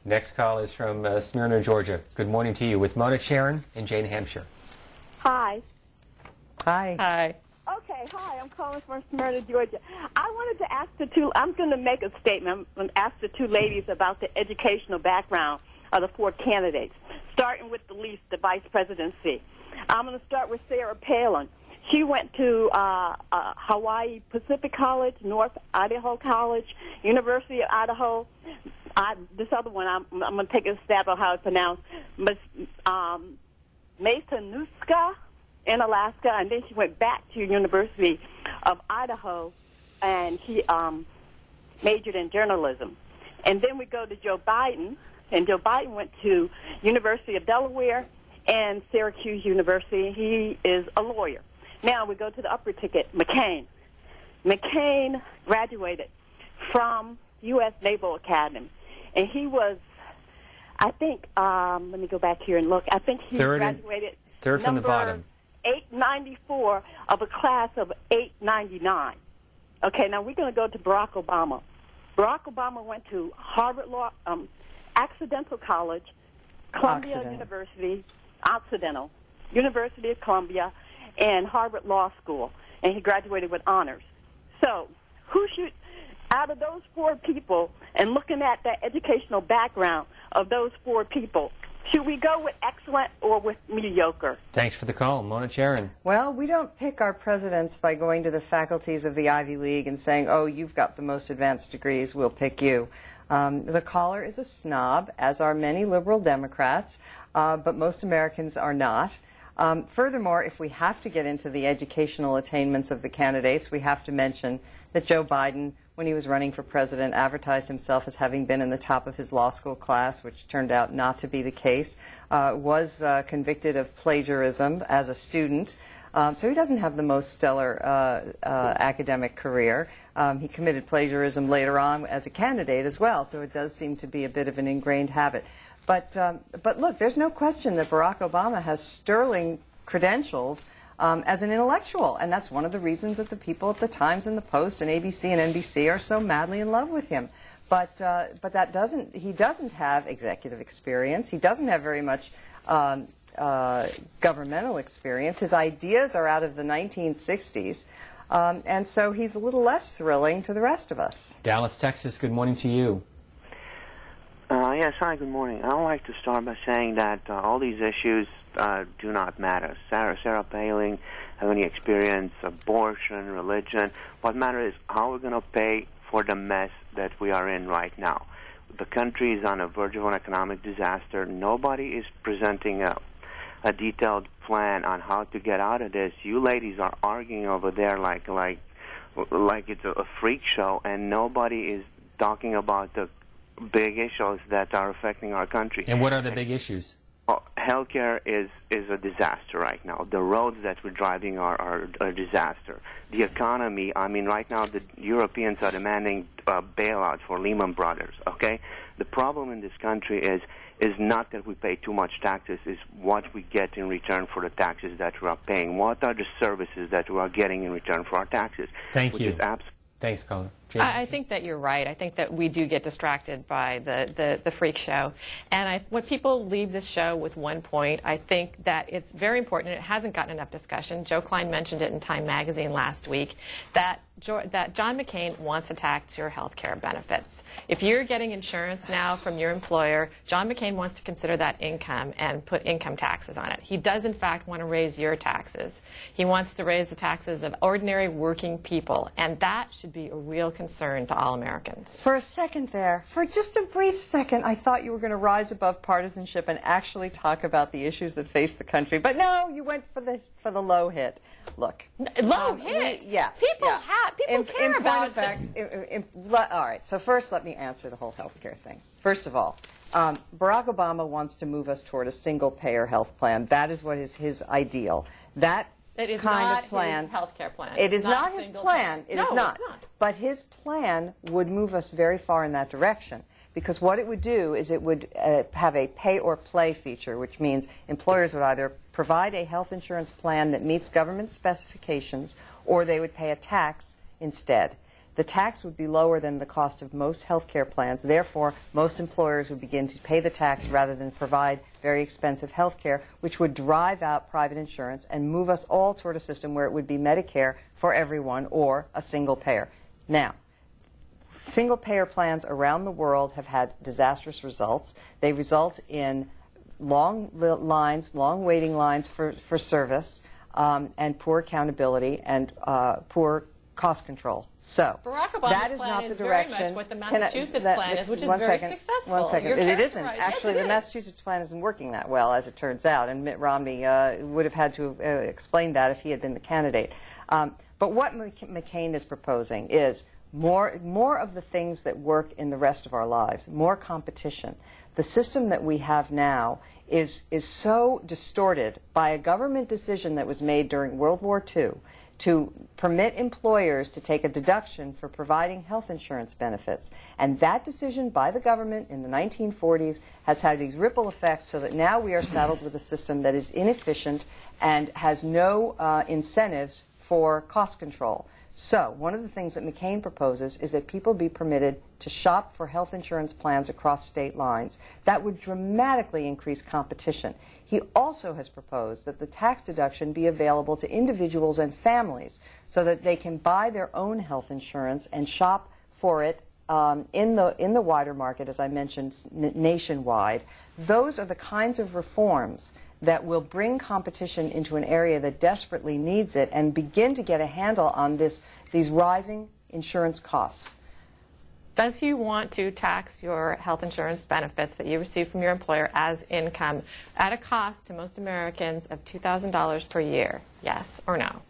Next call is from Smyrna, Georgia. Good morning to you with Mona Charen and Jane Hamsher. Hi. Hi. Hi. Okay, hi. I'm calling from Smyrna, Georgia. I wanted to ask I'm going to make a statement and ask the two ladies about the educational background of the four candidates, starting with the least, the vice presidency. I'm going to start with Sarah Palin. She went to Hawaii Pacific College, North Idaho College, University of Idaho. This other one, I'm going to take a stab at how it's pronounced, Matanuska in Alaska, and then she went back to University of Idaho, and she majored in journalism. And then we go to Joe Biden, and Joe Biden went to University of Delaware and Syracuse University. He is a lawyer. Now we go to the upper ticket, McCain. McCain graduated from U.S. Naval Academy, and he was, I think, let me go back here and look. I think he graduated third from the bottom. 894 of a class of 899. Okay, now we're going to go to Barack Obama. Barack Obama went to Harvard Law, Occidental College, Columbia University, University of Columbia, and Harvard Law School, and he graduated with honors. So, who should, out of those four people, and looking at the educational background of those four people, should we go with excellent or with mediocre? Thanks for the call. Mona Charen. Well, we don't pick our presidents by going to the faculties of the Ivy League and saying, oh, you've got the most advanced degrees, we'll pick you. The caller is a snob, as are many liberal Democrats, but most Americans are not. Furthermore, if we have to get into the educational attainments of the candidates, we have to mention that Joe Biden, when he was running for president, advertised himself as having been in the top of his law school class, which turned out not to be the case, was convicted of plagiarism as a student. So he doesn't have the most stellar academic career. He committed plagiarism later on as a candidate as well, so it does seem to be a bit of an ingrained habit. But look, there's no question that Barack Obama has sterling credentials as an intellectual, and that's one of the reasons that the people at the Times and the Post and ABC and NBC are so madly in love with him. But he doesn't have executive experience. He doesn't have very much governmental experience. His ideas are out of the 1960s, and so he's a little less thrilling to the rest of us. Dallas, Texas, good morning to you. Yes, hi, good morning. I'd like to start by saying that all these issues do not matter. Sarah Palin, have any experience, abortion, religion. What matters is how we're going to pay for the mess that we are in right now. The country is on the verge of an economic disaster. Nobody is presenting a detailed plan on how to get out of this. You ladies are arguing over there like it's a freak show, and nobody is talking about the big issues that are affecting our country. And what are the big issues? Healthcare is a disaster right now. The roads that we're driving are a disaster. The economy, I mean, right now the Europeans are demanding a bailout for Lehman Brothers, okay? The problem in this country is not that we pay too much taxes, is what we get in return for the taxes that we are paying. What are the services that we are getting in return for our taxes? Thank you. Thanks, caller. I think that you're right. I think that we do get distracted by the freak show. And when people leave this show with one point, I think that it's very important, and it hasn't gotten enough discussion. Joe Klein mentioned it in Time Magazine last week, that John McCain wants to tax your health care benefits. If you're getting insurance now from your employer, John McCain wants to consider that income and put income taxes on it. He does, in fact, want to raise your taxes. He wants to raise the taxes of ordinary working people, and that should be a real concern to all Americans. For a second there, for just a brief second, I thought you were going to rise above partisanship and actually talk about the issues that face the country. But no, you went for the low hit. Look. Low hit? Yeah. People care about it. All right, so first let me answer the whole health care thing. First of all, Barack Obama wants to move us toward a single-payer health plan. That is what is his ideal. That It is kind not of plan. his health care plan. It is not his plan. It is not. It's not. But his plan would move us very far in that direction. Because what it would do is it would have a pay-or-play feature, which means employers would either provide a health insurance plan that meets government specifications, or they would pay a tax instead. the tax would be lower than the cost of most health care plans. Therefore, most employers would begin to pay the tax rather than provide very expensive health care, which would drive out private insurance and move us all toward a system where it would be Medicare for everyone or a single payer. Now, single-payer plans around the world have had disastrous results. They result in long waiting lines for service, and poor accountability and poor cost control. So Barack Obama's that is plan not the is direction. very much what the Massachusetts plan is, which is very successful. One second. You're It isn't. characterizing- Actually, yes, it the is. Massachusetts plan isn't working that well, as it turns out, and Mitt Romney would have had to explain that if he had been the candidate. But what McCain is proposing is more of the things that work in the rest of our lives, more competition. The system that we have now is so distorted by a government decision that was made during World War II to permit employers to take a deduction for providing health insurance benefits. And that decision by the government in the 1940s has had these ripple effects so that now we are saddled with a system that is inefficient and has no incentives for cost control. So one of the things that McCain proposes is that people be permitted to shop for health insurance plans across state lines. That would dramatically increase competition. He also has proposed that the tax deduction be available to individuals and families so that they can buy their own health insurance and shop for it in the wider market, as I mentioned, nationwide. Those are the kinds of reforms that will bring competition into an area that desperately needs it and begin to get a handle on these rising insurance costs. Does he want to tax your health insurance benefits that you receive from your employer as income at a cost to most Americans of $2,000 per year? Yes or no?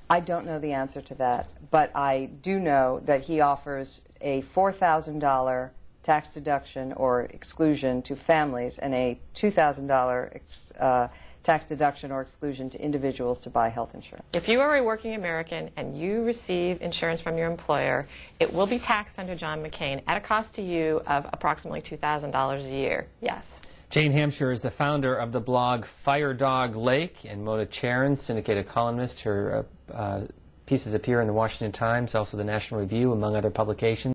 I don't know the answer to that, but I do know that he offers a $4,000 tax deduction or exclusion to families and a $2,000 tax deduction or exclusion to individuals to buy health insurance. If you are a working American and you receive insurance from your employer, it will be taxed under John McCain at a cost to you of approximately $2,000 a year. Yes. Jane Hamsher is the founder of the blog Fire Dog Lake, and Mona Charen, syndicated columnist. Her pieces appear in the Washington Times, also the National Review, among other publications.